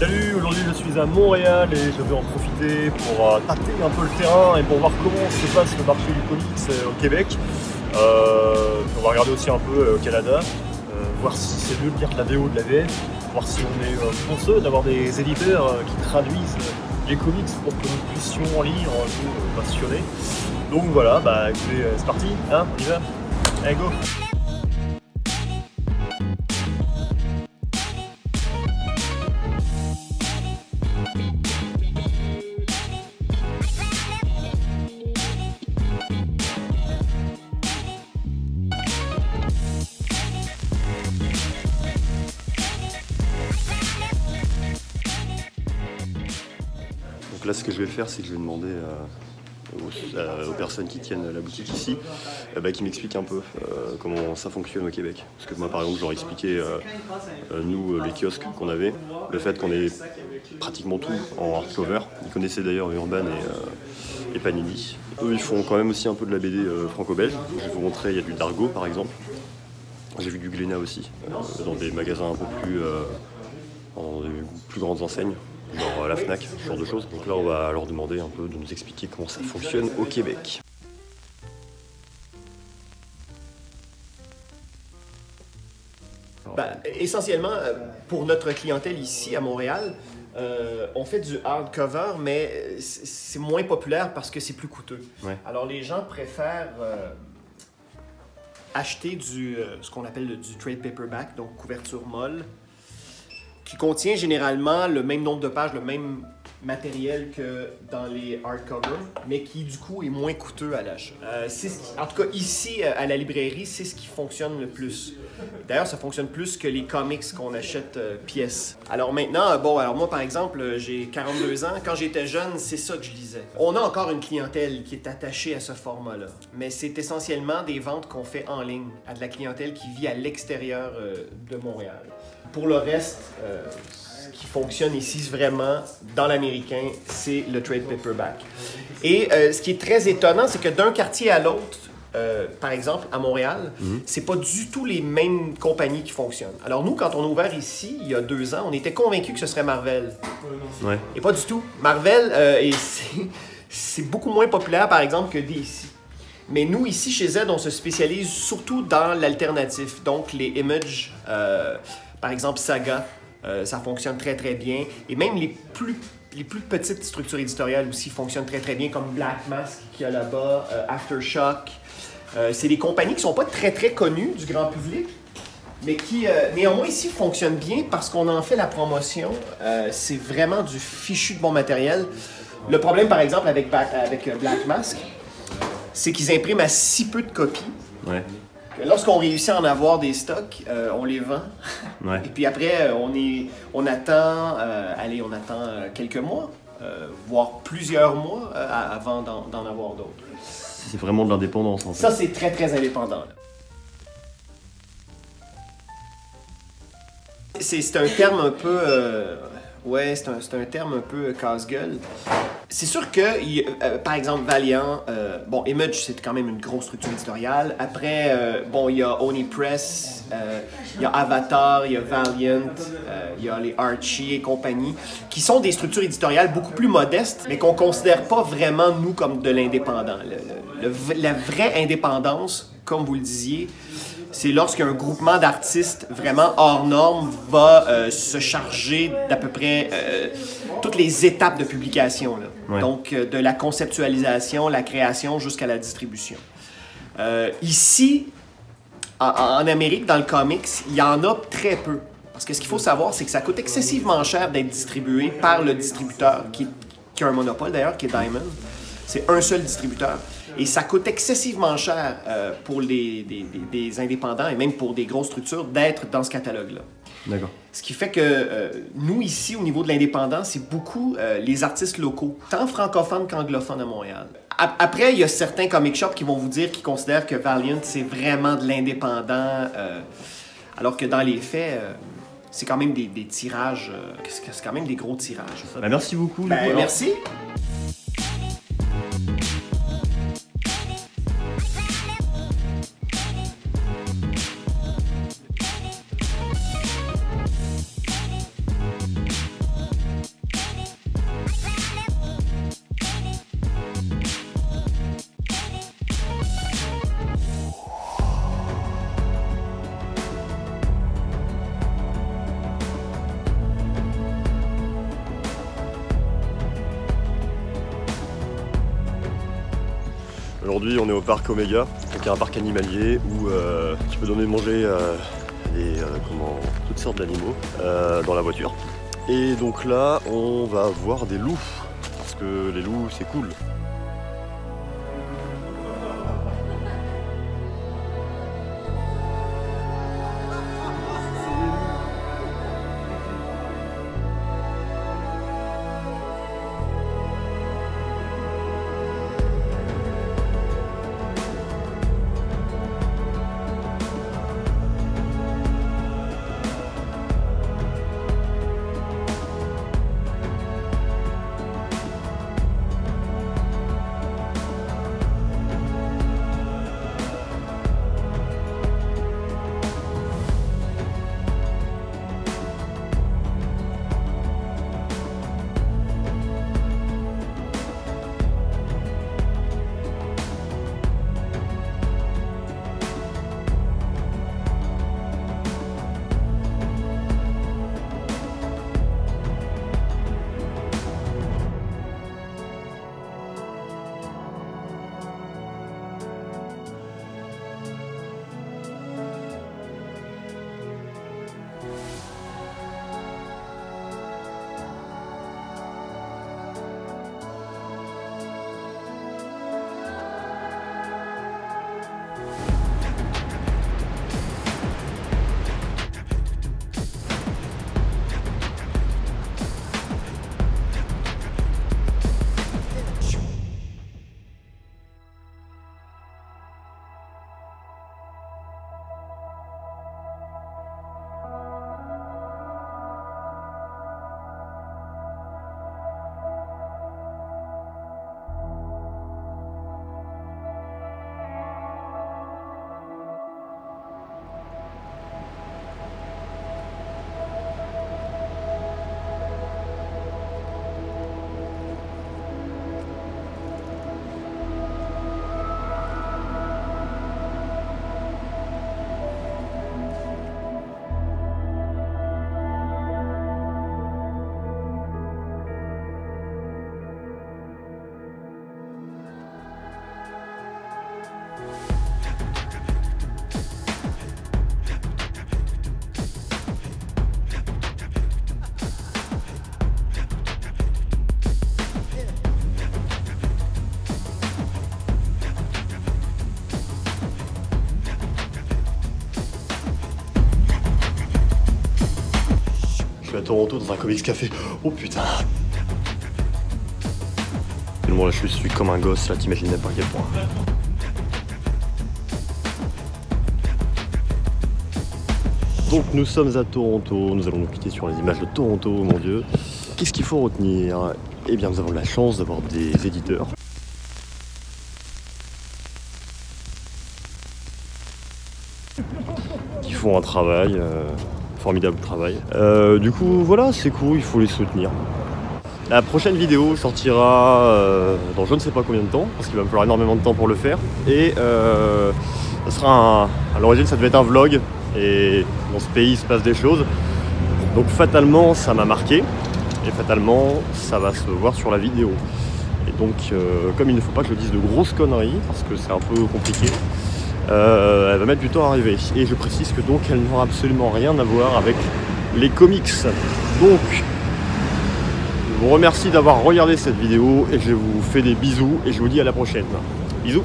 Salut, aujourd'hui je suis à Montréal et je vais en profiter pour tâter un peu le terrain et pour voir comment se passe le marché du comics au Québec. On va regarder aussi un peu au Canada, voir si c'est mieux de lire de la VO ou de la VF, voir si on est chanceux d'avoir des éditeurs qui traduisent les comics pour que nous puissions lire un peu passionnés. Donc voilà, bah écoutez, c'est parti, hein, on y va. Allez, go! Donc là, ce que je vais faire, c'est que je vais demander aux personnes qui tiennent la boutique ici, qui m'expliquent un peu comment ça fonctionne au Québec. Parce que moi, par exemple, je leur expliquais, nous, les kiosques qu'on avait, le fait qu'on ait pratiquement tout en hardcover. Ils connaissaient d'ailleurs Urban et Panini. Eux, ils font quand même aussi un peu de la BD franco-belge. Je vais vous montrer, il y a du Dargo, par exemple. J'ai vu du Glénat aussi, dans des magasins un peu plus... dans des plus grandes enseignes. Genre la Fnac, ce genre de choses. Donc là, on va leur demander un peu de nous expliquer comment ça fonctionne au Québec. Essentiellement, pour notre clientèle ici à Montréal, on fait du hardcover, mais c'est moins populaire parce que c'est plus coûteux. Ouais. Alors les gens préfèrent acheter ce qu'on appelle du trade paperback, donc couverture molle, qui contient généralement le même nombre de pages, le même matériel que dans les hardcovers, mais qui du coup est moins coûteux à l'achat. En tout cas, ici à la librairie, c'est ce qui fonctionne le plus. D'ailleurs, ça fonctionne plus que les comics qu'on achète pièces. Alors maintenant, alors moi par exemple, j'ai 42 ans. Quand j'étais jeune, c'est ça que je lisais. On a encore une clientèle qui est attachée à ce format-là, mais c'est essentiellement des ventes qu'on fait en ligne à de la clientèle qui vit à l'extérieur de Montréal. Pour le reste, ce qui fonctionne ici vraiment dans l'américain, c'est le trade paperback. Et ce qui est très étonnant, c'est que d'un quartier à l'autre, par exemple à Montréal, c'est pas du tout les mêmes compagnies qui fonctionnent. Alors nous, quand on a ouvert ici, il y a 2 ans, on était convaincus que ce serait Marvel. Ouais. Et pas du tout. Marvel, c'est beaucoup moins populaire, par exemple, que DC. Mais nous, ici, chez Z, on se spécialise surtout dans l'alternatif. Donc, les Image, par exemple, Saga, ça fonctionne très, très bien. Et même les plus petites structures éditoriales aussi fonctionnent très, très bien, comme Black Mask qu'il y a là-bas, Aftershock. C'est des compagnies qui ne sont pas très, très connues du grand public, mais qui, néanmoins, ici, fonctionnent bien parce qu'on en fait la promotion. C'est vraiment du fichu de bon matériel. Le problème, par exemple, avec Black Mask, c'est qu'ils impriment à si peu de copies. Ouais. Lorsqu'on réussit à en avoir des stocks, on les vend. Ouais. Et puis après, on attend quelques mois, voire plusieurs mois avant d'en avoir d'autres. C'est vraiment de l'indépendance en fait. Ça, c'est très, très indépendant. Là. C'est un terme un peu... c'est un terme un peu casse-gueule. C'est sûr que, par exemple, Valiant, Image, c'est quand même une grosse structure éditoriale. Après, il y a Oni Press, il y a Avatar, il y a Valiant, il y a les Archie et compagnie, qui sont des structures éditoriales beaucoup plus modestes, mais qu'on ne considère pas vraiment, nous, comme de l'indépendant. La vraie indépendance, comme vous le disiez, c'est lorsqu'un groupement d'artistes vraiment hors norme va se charger d'à peu près toutes les étapes de publication. Là. Ouais. Donc, de la conceptualisation, la création jusqu'à la distribution. Ici, en Amérique, dans le comics, il y en a très peu. Parce que ce qu'il faut savoir, c'est que ça coûte excessivement cher d'être distribué par le distributeur, qui a un monopole d'ailleurs, qui est Diamond. C'est un seul distributeur. Et ça coûte excessivement cher pour des indépendants et même pour des grosses structures d'être dans ce catalogue-là. D'accord. Ce qui fait que nous, ici, au niveau de l'indépendant, c'est beaucoup les artistes locaux, tant francophones qu'anglophones à Montréal. Après, il y a certains comic shops qui vont vous dire qu'ils considèrent que Valiant, c'est vraiment de l'indépendant, alors que dans les faits, c'est quand même des tirages, c'est quand même des gros tirages. Merci beaucoup. Merci. Aujourd'hui on est au parc Omega, donc un parc animalier où tu peux donner manger toutes sortes d'animaux dans la voiture. Et donc là on va voir des loups, parce que les loups c'est cool. Je suis à Toronto dans un comics café. Oh putain. Tellement là je suis comme un gosse, là t'imagines même pas à quel point. Donc nous sommes à Toronto, nous allons nous quitter sur les images de Toronto, mon dieu. Qu'est-ce qu'il faut retenir? Eh bien nous avons la chance d'avoir des éditeurs. Qui font un travail, formidable travail. Du coup voilà, c'est cool, il faut les soutenir. La prochaine vidéo sortira dans je ne sais pas combien de temps, parce qu'il va me falloir énormément de temps pour le faire. Et ça sera à l'origine ça devait être un vlog, et dans ce pays il se passe des choses. Donc fatalement ça m'a marqué, et fatalement ça va se voir sur la vidéo. Et donc comme il ne faut pas que je dise de grosses conneries, parce que c'est un peu compliqué, elle va mettre du temps à arriver. Et je précise que donc elle n'aura absolument rien à voir avec les comics. Donc je vous remercie d'avoir regardé cette vidéo et je vous fais des bisous et je vous dis à la prochaine. Bisous.